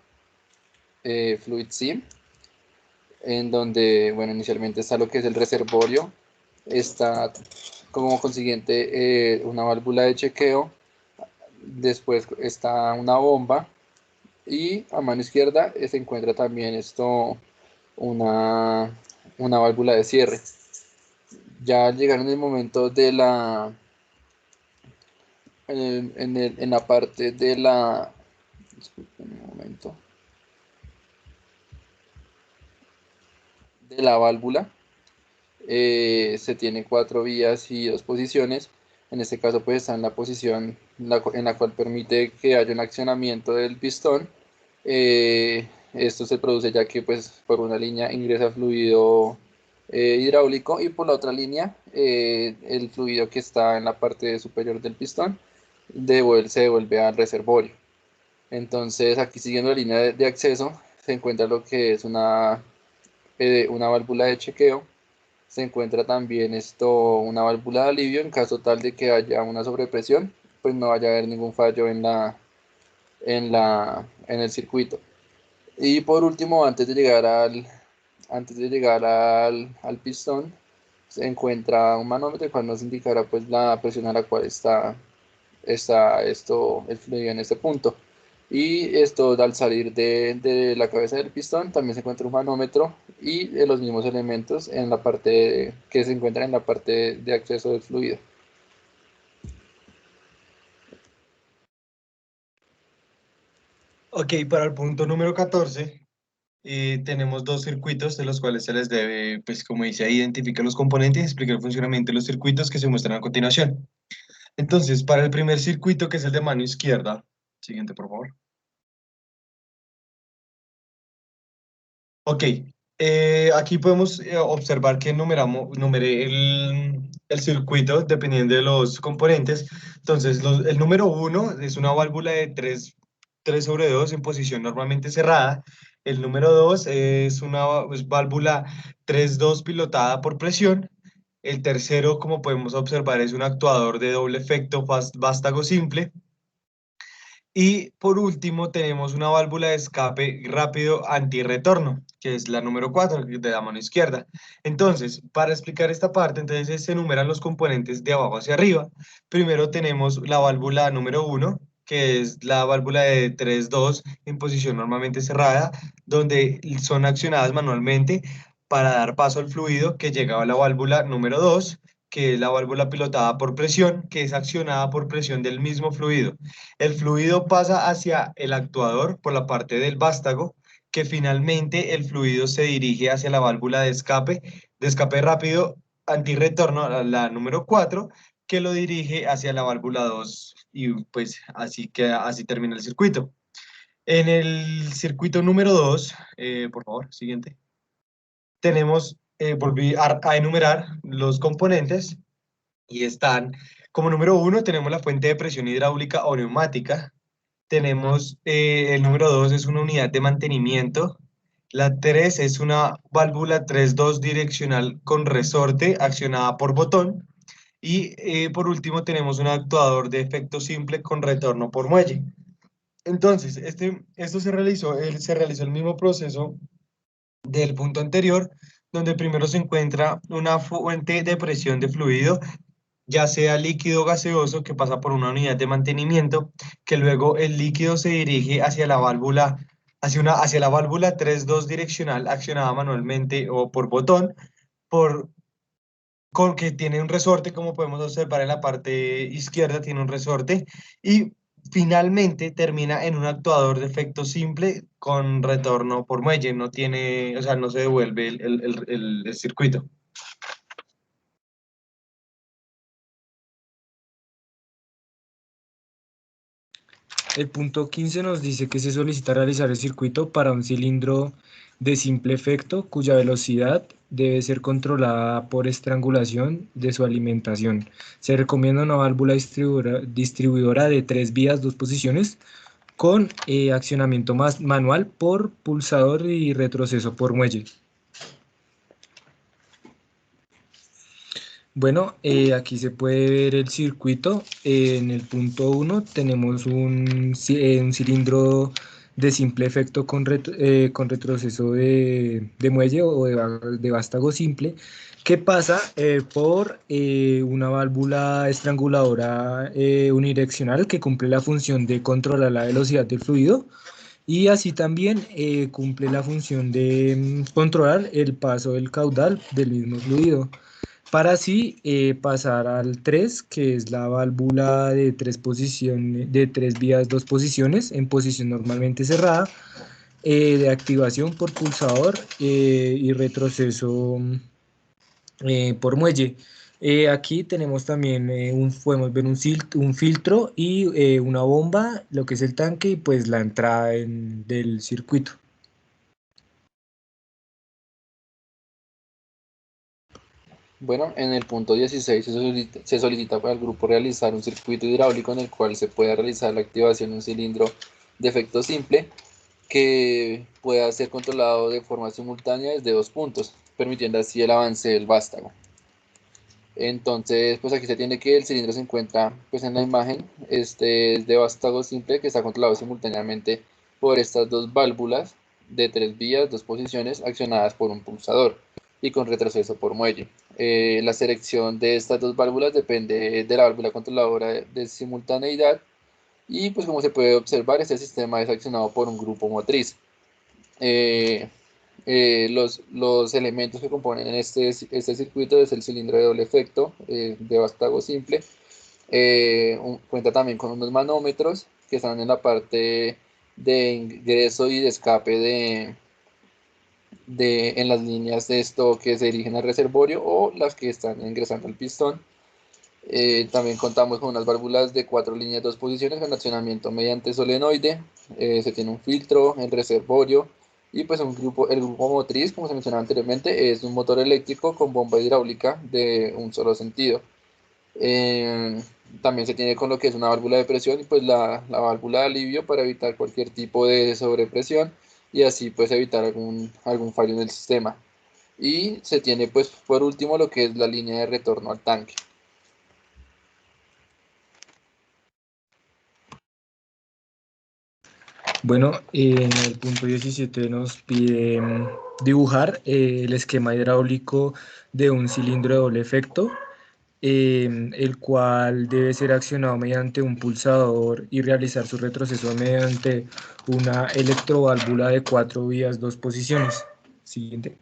FluidSim, en donde, bueno, inicialmente está lo que es el reservorio, está como consiguiente una válvula de chequeo, después está una bomba y a mano izquierda se encuentra también una válvula de cierre. Ya llegaron el momento de en la parte de la, disculpen un momento, de la válvula. Se tiene 4 vías y 2 posiciones. En este caso pues está en la posición en la cual permite que haya un accionamiento del pistón. Esto se produce ya que pues por una línea ingresa fluido hidráulico y por la otra línea el fluido que está en la parte superior del pistón se devuelve al reservorio. Entonces aquí siguiendo la línea de acceso se encuentra lo que es una válvula de chequeo. Se encuentra también una válvula de alivio en caso tal de que haya una sobrepresión, pues no vaya a haber ningún fallo en el circuito. Y por último, antes de llegar al pistón, se encuentra un manómetro el cual nos indicará pues la presión a la cual está el fluido en este punto. Y al salir de la cabeza del pistón también se encuentra un manómetro y los mismos elementos en la parte que se encuentran en la parte de acceso del fluido. Ok, para el punto número 14, tenemos dos circuitos de los cuales se les debe, pues como dice ahí, identificar los componentes y explicar el funcionamiento de los circuitos que se muestran a continuación. Entonces, para el primer circuito, que es el de mano izquierda, siguiente, por favor. Ok, aquí podemos observar que numeré el circuito dependiendo de los componentes. Entonces, el número 1 es una válvula de 3/2 en posición normalmente cerrada. El número 2 es una válvula 3/2 pilotada por presión. El tercero, como podemos observar, es un actuador de doble efecto vástago simple. Y por último tenemos una válvula de escape rápido antirretorno, que es la número 4 de la mano izquierda. Entonces, para explicar esta parte, entonces se enumeran los componentes de abajo hacia arriba. Primero tenemos la válvula número 1, que es la válvula de 3/2 en posición normalmente cerrada, donde son accionadas manualmente para dar paso al fluido que llega a la válvula número 2, que es la válvula pilotada por presión, que es accionada por presión del mismo fluido. El fluido pasa hacia el actuador por la parte del vástago, que finalmente el fluido se dirige hacia la válvula de escape rápido antirretorno, la número 4, que lo dirige hacia la válvula 2 y pues así termina el circuito. En el circuito número 2, por favor, siguiente, tenemos, volví a enumerar los componentes y están, como número 1 tenemos la fuente de presión hidráulica o neumática, tenemos el número 2 es una unidad de mantenimiento, la 3 es una válvula 3-2 direccional con resorte accionada por botón, y por último tenemos un actuador de efecto simple con retorno por muelle. Entonces, esto se realizó el mismo proceso del punto anterior, donde primero se encuentra una fuente de presión de fluido, ya sea líquido o gaseoso, que pasa por una unidad de mantenimiento, que luego el líquido se dirige hacia la válvula, hacia la válvula 3-2 direccional accionada manualmente o por botón, que tiene un resorte, como podemos observar en la parte izquierda, tiene un resorte, y finalmente termina en un actuador de efecto simple con retorno por muelle, no tiene, o sea, no se devuelve el circuito. El punto 15 nos dice que se solicita realizar el circuito para un cilindro de simple efecto cuya velocidad debe ser controlada por estrangulación de su alimentación. Se recomienda una válvula distribuidora de 3 vías, 2 posiciones, con accionamiento manual por pulsador y retroceso por muelle. Bueno, aquí se puede ver el circuito. En el punto 1 tenemos un cilindro de simple efecto con retroceso de muelle o de vástago simple, que pasa por una válvula estranguladora unidireccional que cumple la función de controlar la velocidad del fluido, y así también cumple la función de controlar el paso del caudal del mismo fluido, para así pasar al 3, que es la válvula de 3 posiciones, de 3 vías, 2 posiciones, en posición normalmente cerrada, de activación por pulsador y retroceso por muelle. Aquí tenemos también, podemos ver un filtro y una bomba, lo que es el tanque y pues la entrada del circuito. Bueno, en el punto 16 se solicita para el grupo realizar un circuito hidráulico en el cual se pueda realizar la activación de un cilindro de efecto simple que pueda ser controlado de forma simultánea desde 2 puntos, permitiendo así el avance del vástago. Entonces, pues aquí se tiene que el cilindro se encuentra pues en la imagen, este es de vástago simple que está controlado simultáneamente por estas 2 válvulas de 3 vías, 2 posiciones accionadas por un pulsador y con retroceso por muelle. La selección de estas 2 válvulas depende de la válvula controladora de simultaneidad, y pues como se puede observar, este sistema es accionado por un grupo motriz. Los elementos que componen este circuito es el cilindro de doble efecto de vástago simple. Cuenta también con unos manómetros que están en la parte de ingreso y de escape en las líneas de esto que se dirigen al reservorio o las que están ingresando al pistón. También contamos con unas válvulas de 4 líneas, 2 posiciones con accionamiento mediante solenoide. Se tiene un filtro, el reservorio y pues el grupo motriz, como se mencionaba anteriormente, es un motor eléctrico con bomba hidráulica de un solo sentido. También se tiene con lo que es una válvula de presión y pues la válvula de alivio para evitar cualquier tipo de sobrepresión y así pues evitar algún fallo en el sistema. Y se tiene pues por último lo que es la línea de retorno al tanque. Bueno, en el punto 17 nos pide dibujar el esquema hidráulico de un cilindro de doble efecto, el cual debe ser accionado mediante un pulsador y realizar su retroceso mediante una electroválvula de 4 vías, 2 posiciones. Siguiente.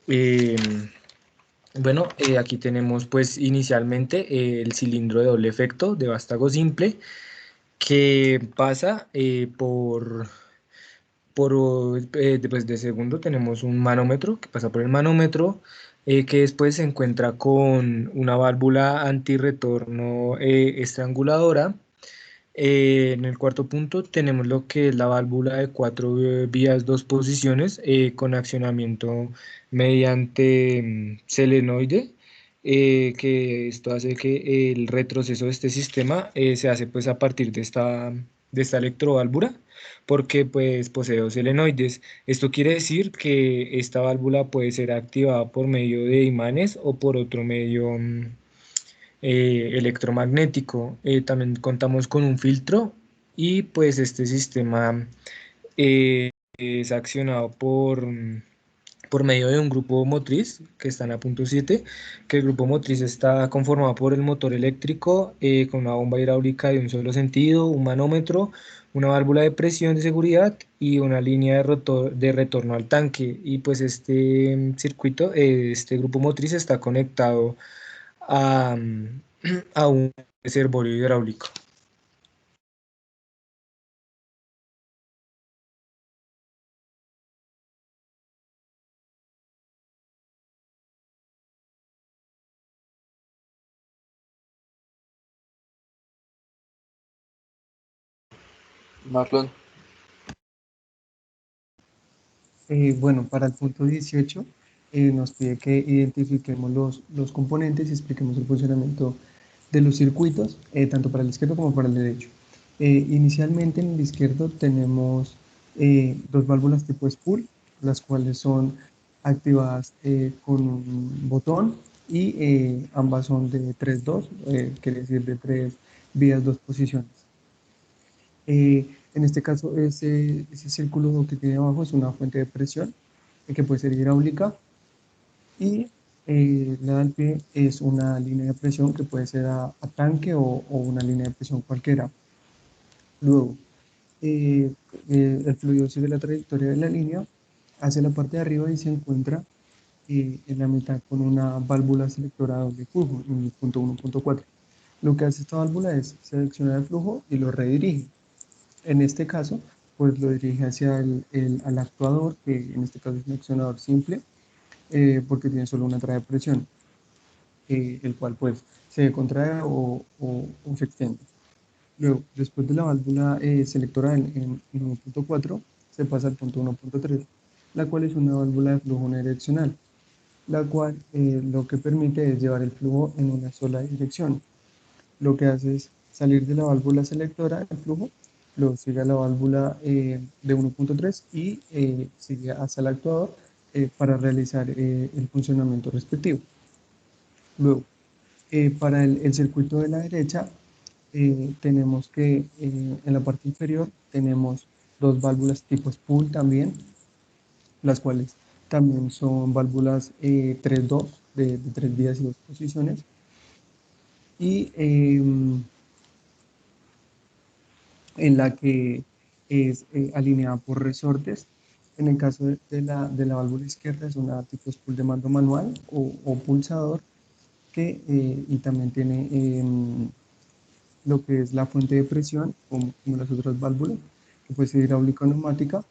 Eh, bueno, aquí tenemos pues inicialmente el cilindro de doble efecto de vástago simple que pasa después de segundo tenemos un manómetro que pasa por el manómetro, que después se encuentra con una válvula antirretorno estranguladora. En el cuarto punto tenemos lo que es la válvula de cuatro vías, dos posiciones, con accionamiento mediante selenoide, que esto hace que el retroceso de este sistema se hace pues a partir de esta electroválvula, porque pues posee dos selenoides. Esto quiere decir que esta válvula puede ser activada por medio de imanes o por otro medio electromagnético. También contamos con un filtro y pues este sistema es accionado por medio de un grupo motriz que está en la punto 7, que el grupo motriz está conformado por el motor eléctrico con una bomba hidráulica de un solo sentido, un manómetro, una válvula de presión de seguridad y una línea de retorno al tanque. Y pues este circuito, este grupo motriz está conectado a, a un reservorio hidráulico. Marlon, Bueno, para el punto 18 nos pide que identifiquemos los componentes y expliquemos el funcionamiento de los circuitos, tanto para el izquierdo como para el derecho. Inicialmente en el izquierdo tenemos dos válvulas tipo spool, las cuales son activadas con un botón y ambas son de 3-2, quiere decir de tres vías, dos posiciones. En este caso, ese círculo que tiene abajo es una fuente de presión que puede ser hidráulica y la del pie es una línea de presión que puede ser a tanque o una línea de presión cualquiera. Luego, eh, el fluido sigue la trayectoria de la línea hacia la parte de arriba y se encuentra en la mitad con una válvula selectora de doble flujo, en el punto 1.4. Lo que hace esta válvula es seleccionar el flujo y lo redirige. En este caso, pues lo dirige hacia al actuador, que en este caso es un accionador simple, porque tiene solo una entrada de presión, el cual pues se contrae o se extiende. Luego, después de la válvula selectora en 1.4, se pasa al punto 1.3, la cual es una válvula de flujo unidireccional, la cual lo que permite es llevar el flujo en una sola dirección. Lo que hace es salir de la válvula selectora del flujo, luego sigue a la válvula de 1.3 y sigue hacia el actuador para realizar el funcionamiento respectivo. Luego, para el circuito de la derecha, tenemos que en la parte inferior tenemos dos válvulas tipo spool también, las cuales también son válvulas 3-2 de tres vías y dos posiciones. Y en la que es alineada por resortes. En el caso de la válvula izquierda es una tipo spool de mando manual o pulsador que y también tiene lo que es la fuente de presión como las otras válvulas, que puede ser hidráulica o neumática.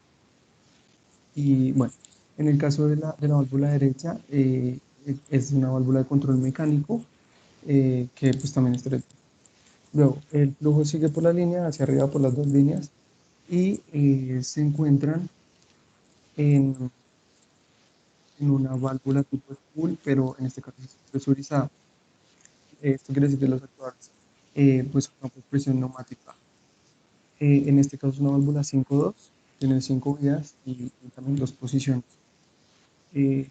Y bueno, en el caso de la válvula derecha es una válvula de control mecánico que pues también es directa. Luego, el flujo sigue por la línea, hacia arriba por las dos líneas, y se encuentran en, en una válvula tipo spool, pero en este caso es presurizada. Esto quiere decir que los actuadores pues una presión neumática. En este caso es una válvula 5-2, tiene 5 vías y también dos posiciones. Eh,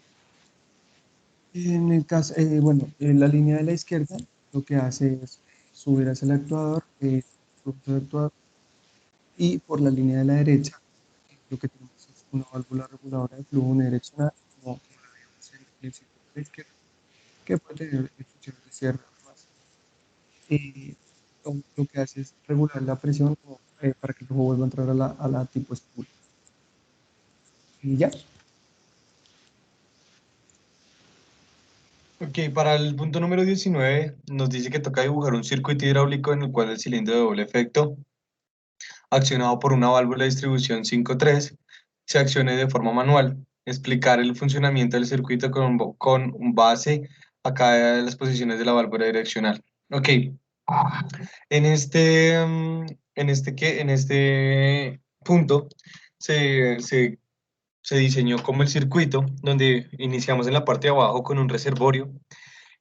en el caso, bueno, en la línea de la izquierda lo que hace es subir hacia el actuador, y por la línea de la derecha lo que tenemos es una válvula reguladora de flujo unidireccional, como la vemos en el circuito de la izquierda, que puede tener funciones de cierre o demás. Y lo que hace es regular la presión para que el flujo vuelva a entrar a la tipo spool. Y ya. Ok, para el punto número 19 nos dice que toca dibujar un circuito hidráulico en el cual el cilindro de doble efecto, accionado por una válvula de distribución 5.3, se accione de forma manual. Explicar el funcionamiento del circuito con base a cada de las posiciones de la válvula direccional. Ok, en este punto se diseñó como el circuito, donde iniciamos en la parte de abajo con un reservorio.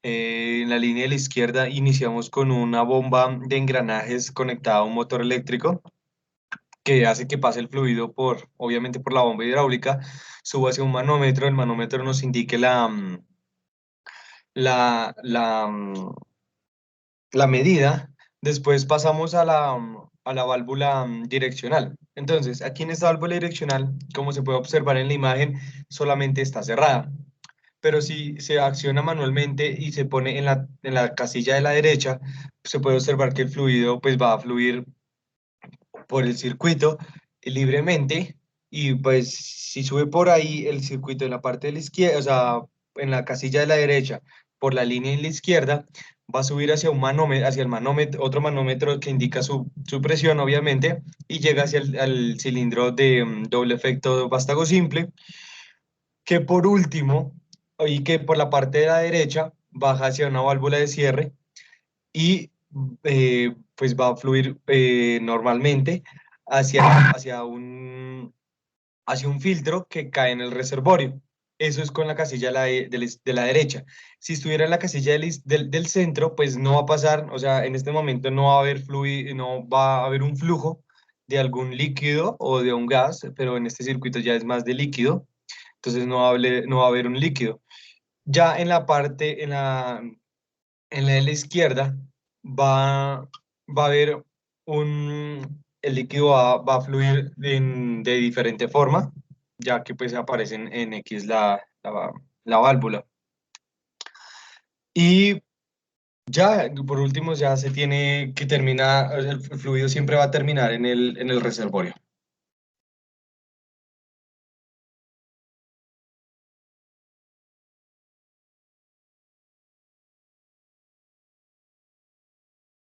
En la línea de la izquierda iniciamos con una bomba de engranajes conectada a un motor eléctrico que hace que pase el fluido obviamente por la bomba hidráulica, suba hacia un manómetro, el manómetro nos indique la, la, mm, la medida. Después pasamos a la válvula direccional. Entonces, aquí en esta válvula direccional, como se puede observar en la imagen, solamente está cerrada. Pero si se acciona manualmente y se pone en la casilla de la derecha, se puede observar que el fluido pues va a fluir por el circuito libremente, y pues si sube por ahí el circuito en la parte de la izquierda, o sea, en la casilla de la derecha, por la línea en la izquierda, va a subir hacia un manómetro, hacia el manómetro, otro manómetro que indica su presión, obviamente, y llega hacia al cilindro de doble efecto vástago simple, que por último, y que por la parte de la derecha baja hacia una válvula de cierre y pues va a fluir normalmente hacia un filtro que cae en el reservorio. Eso es con la casilla de la derecha. Si estuviera en la casilla del centro, pues no va a pasar, o sea, en este momento no va a haber fluido, no va a haber un flujo de algún líquido o de un gas, pero en este circuito ya es más de líquido, entonces no va a haber un líquido. Ya en la parte, en la de la izquierda va a haber el líquido va a fluir de diferente forma, ya que pues aparece en X la válvula. Y ya, por último, ya se tiene que terminar, el fluido siempre va a terminar en el reservorio.